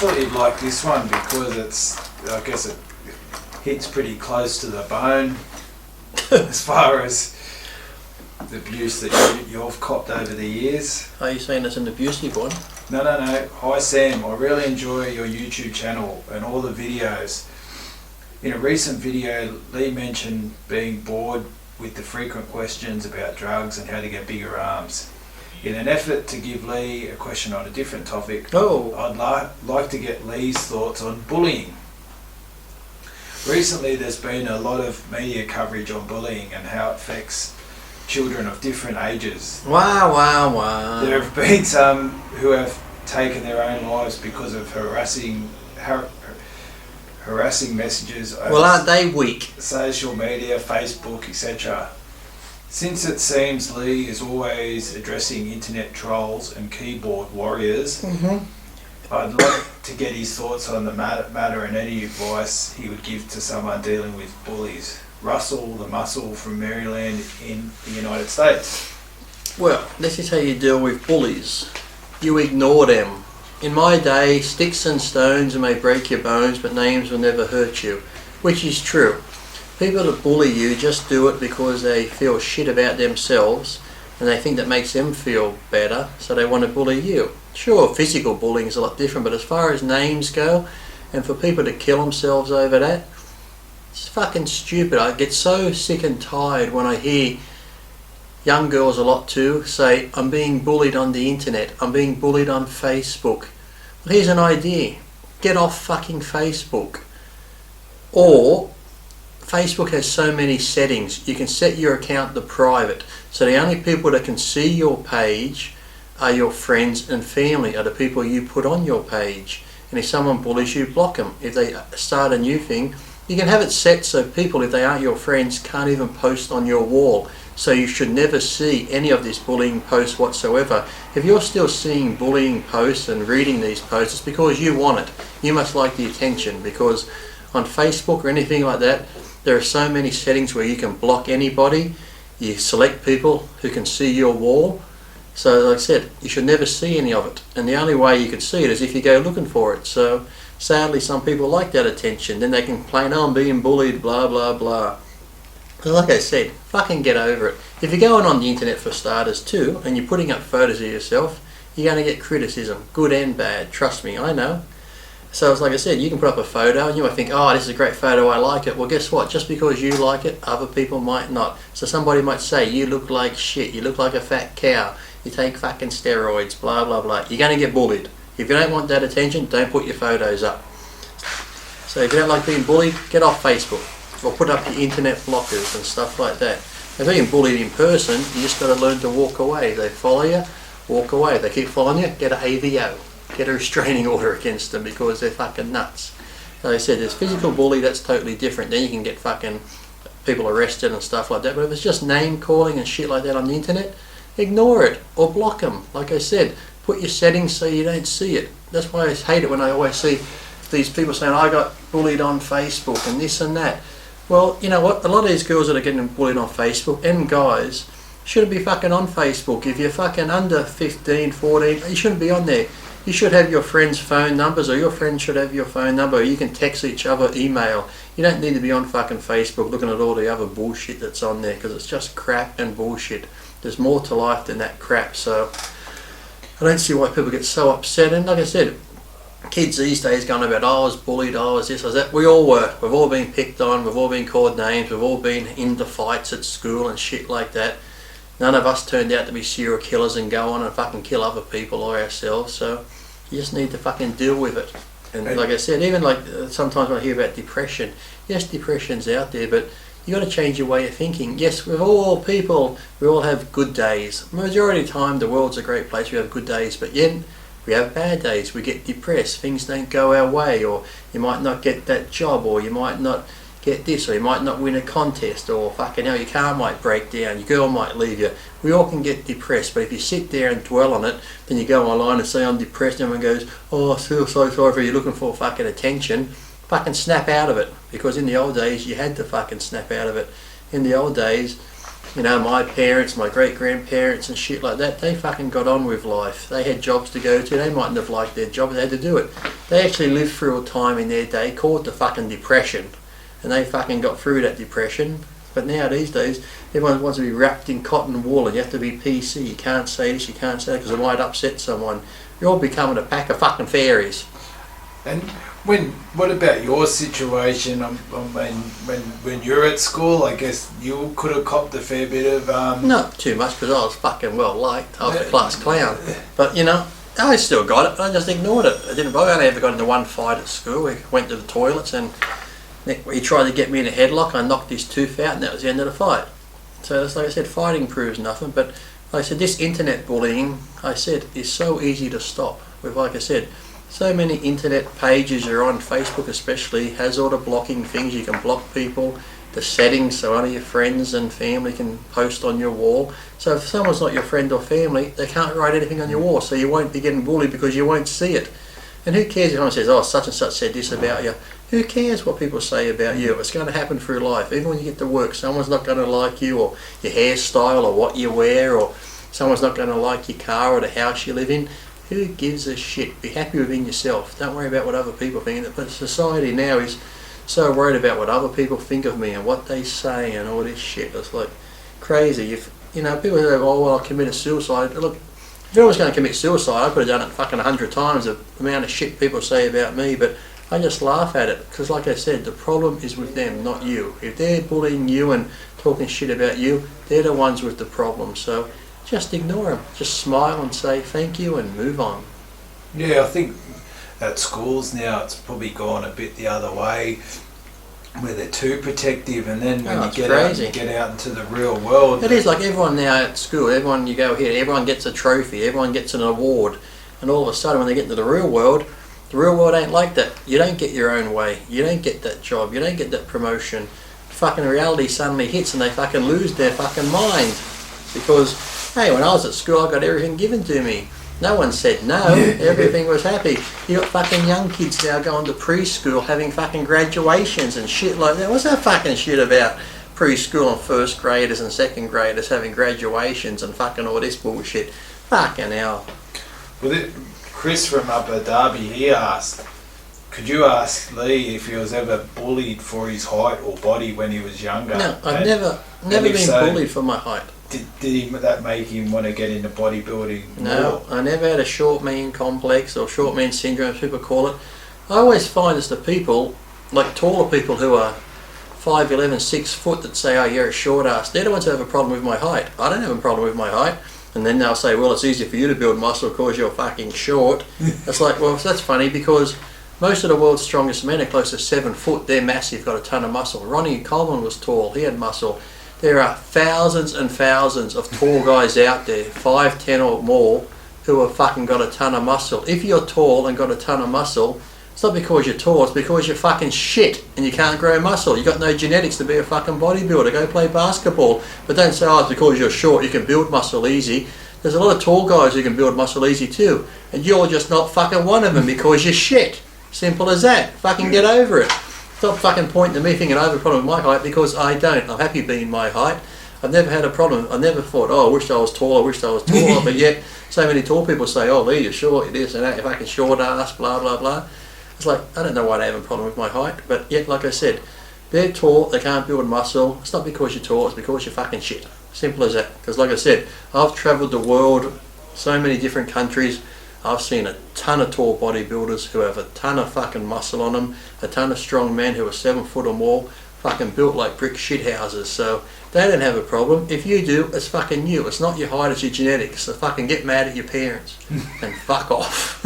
thought you'd like this one because I guess it hits pretty close to the bone as far as the abuse that you've copped over the years. Are you saying it's an abusive one? No. Hi Sam, I really enjoy your YouTube channel and all the videos. In a recent video, Lee mentioned being bored with the frequent questions about drugs and how to get bigger arms. In an effort to give Lee a question on a different topic, I'd like to get Lee's thoughts on bullying. Recently there's been a lot of media coverage on bullying and how it affects children of different ages. Wow. There have been some who have taken their own lives because of harassing messages over aren't they weak? social media, Facebook, etc. Since it seems Lee is always addressing internet trolls and keyboard warriors, I'd like to get his thoughts on the matter and any advice he would give to someone dealing with bullies. Russell the Muscle from Maryland in the United States. Well, this is how you deal with bullies. You ignore them. In my day, sticks and stones may break your bones, but names will never hurt you. Which is true. People that bully you just do it because they feel shit about themselves and they think that makes them feel better, so they want to bully you. Sure, physical bullying is a lot different, but as far as names go, and for people to kill themselves over that, it's fucking stupid. I get so sick and tired when I hear young girls a lot too say, I'm being bullied on the internet, I'm being bullied on Facebook. Well, here's an idea. Get off fucking Facebook. Or, Facebook has so many settings. You can set your account to private. So the only people that can see your page are your friends and family, are the people you put on your page. And if someone bullies you, block them. If they start a new thing, you can have it set so people, if they aren't your friends, can't even post on your wall. So you should never see any of this bullying posts whatsoever. If you're still seeing bullying posts and reading these posts, it's because you want it. You must like the attention, because on Facebook or anything like that, there are so many settings where you can block anybody. You select people who can see your wall. So like I said, you should never see any of it. And the only way you can see it is if you go looking for it. So sadly, some people like that attention. Then they can complain, oh, I'm being bullied, blah, blah, blah. Because like I said, fucking get over it. If you're going on the internet for starters too, and you're putting up photos of yourself, you're going to get criticism, good and bad. Trust me, I know. So it's like I said, you can put up a photo and you might think, oh, this is a great photo, I like it. Well, guess what? Just because you like it, other people might not. So somebody might say, you look like shit, you look like a fat cow, you take fucking steroids, blah, blah, blah. You're going to get bullied. If you don't want that attention, don't put your photos up. So if you don't like being bullied, get off Facebook. Or put up your internet blockers and stuff like that. If being bullied in person, you just got to learn to walk away. If they follow you, walk away. If they keep following you, get an AVO. Get a restraining order against them because they're fucking nuts. Like I said, there's physical bully, that's totally different. Then you can get fucking people arrested and stuff like that. But if it's just name calling and shit like that on the internet, ignore it or block them. Like I said, put your settings so you don't see it. That's why I hate it when I always see these people saying, I got bullied on Facebook and this and that. Well, you know what? A lot of these girls that are getting bullied on Facebook, and guys, shouldn't be fucking on Facebook. If you're fucking under 15, 14, you shouldn't be on there. You should have your friends' phone numbers, or your friends should have your phone number, or you can text each other, email. You don't need to be on fucking Facebook looking at all the other bullshit that's on there, because it's just crap and bullshit. There's more to life than that crap, so I don't see why people get so upset. And like I said, kids these days going about, oh, I was bullied, oh, I was this, I was that. We all were. We've all been picked on, we've all been called names, we've all been into fights at school and shit like that. None of us turned out to be serial killers and go on and fucking kill other people or ourselves, so you just need to fucking deal with it. And like I said, even like sometimes when I hear about depression, yes, depression's out there, but you got to change your way of thinking. Yes, we're all people, we all have good days. Majority of the time, the world's a great place, we have good days, but yet we have bad days, we get depressed, things don't go our way, or you might not get that job, or you might not get this, or you might not win a contest, or fucking hell, your car might break down, your girl might leave you. We all can get depressed, but if you sit there and dwell on it, then you go online and say I'm depressed, and everyone goes, oh, I feel so sorry for you, looking for fucking attention. Fucking snap out of it, because in the old days you had to fucking snap out of it. In the old days, You know, my parents, my great-grandparents and shit like that, they fucking got on with life. They had jobs to go to. They mightn't have liked their job, but they had to do it. They actually lived through a time in their day called the fucking Depression. And they fucking got through that depression. But now, these days, everyone wants to be wrapped in cotton wool and you have to be PC. You can't say this, you can't say that because it might upset someone. You're all becoming a pack of fucking fairies. And what about your situation? When you're at school, I guess you could have copped a fair bit of... Not too much because I was fucking well liked. I was the class clown. But, you know, I still got it. I just ignored it. I only ever got into one fight at school. We went to the toilets and he tried to get me in a headlock. I knocked his tooth out and that was the end of the fight. So it's like I said, fighting proves nothing. But like I said, this internet bullying, I said, is so easy to stop. With, like I said, so many internet pages are on, Facebook especially, has all the blocking things. You can block people, the settings so only your friends and family can post on your wall. So if someone's not your friend or family, they can't write anything on your wall, so you won't be getting bullied because you won't see it. And who cares if someone says, oh, such and such said this about you? Who cares what people say about you? It's going to happen through life. Even when you get to work, someone's not going to like you, or your hairstyle, or what you wear, or someone's not going to like your car or the house you live in. Who gives a shit? Be happy within yourself. Don't worry about what other people think. But society now is so worried about what other people think of me and what they say and all this shit. It's like crazy. If you know, people say, oh well, I committed suicide. Look, if I was going to commit suicide, I could have done it fucking 100 times. The amount of shit people say about me, but I just laugh at it because, like I said, the problem is with them, not you. If they're bullying you and talking shit about you, they're the ones with the problem. So just ignore them. Just smile and say thank you and move on. Yeah, I think at schools now it's probably gone a bit the other way, where they're too protective, and then when you get out into the real world, it is like everyone now at school. Everyone you go here, everyone gets a trophy, everyone gets an award, and all of a sudden when they get into the real world ain't like that. You don't get your own way. You don't get that job. You don't get that promotion. Fucking reality suddenly hits, and they fucking lose their fucking mind because, hey, when I was at school, I got everything given to me. No one said no. Everything was happy. You got fucking young kids now going to preschool having fucking graduations and shit like that. What's that fucking shit about preschool and first graders and second graders having graduations and fucking all this bullshit? Fucking hell. Well, Chris from Upper Derby, he asked, could you ask Lee if he was ever bullied for his height or body when he was younger? No, I've never been bullied for my height. Did that make him want to get into bodybuilding? No, I never had a short man complex or short man syndrome, as people call it. I always find it's the people, like taller people who are 5'11", 6 foot that say, oh, you're a short ass. They're the ones who have a problem with my height. I don't have a problem with my height. And then they'll say, well, it's easier for you to build muscle because you're fucking short. It's like, well, that's funny because most of the world's strongest men are close to 7 foot. They're massive, got a ton of muscle. Ronnie Coleman was tall. He had muscle. There are thousands and thousands of tall guys out there, 5'10" or more, who have fucking got a ton of muscle. If you're tall and got a ton of muscle, it's not because you're tall, it's because you're fucking shit and you can't grow muscle. You've got no genetics to be a fucking bodybuilder. Go play basketball. But don't say, oh, it's because you're short, you can build muscle easy. There's a lot of tall guys who can build muscle easy too. And you're just not fucking one of them because you're shit. Simple as that. Fucking get over it. Stop fucking pointing to me thinking I have a problem with my height because I don't. I'm happy being my height. I've never had a problem. I've never thought, oh, I wish I was taller, I wish I was taller. But yet, so many tall people say, oh, Lee, you're short, you're this and that, you're fucking short ass, blah, blah, blah. It's like, I don't know why they have a problem with my height. But yet, like I said, they're tall, they can't build muscle. It's not because you're tall, it's because you're fucking shit. Simple as that. Because like I said, I've travelled the world, so many different countries. I've seen a ton of tall bodybuilders who have a ton of fucking muscle on them, a ton of strong men who are 7 foot or more, fucking built like brick shit houses. So they don't have a problem. If you do, it's fucking you. It's not your height, it's your genetics. So fucking get mad at your parents and fuck off.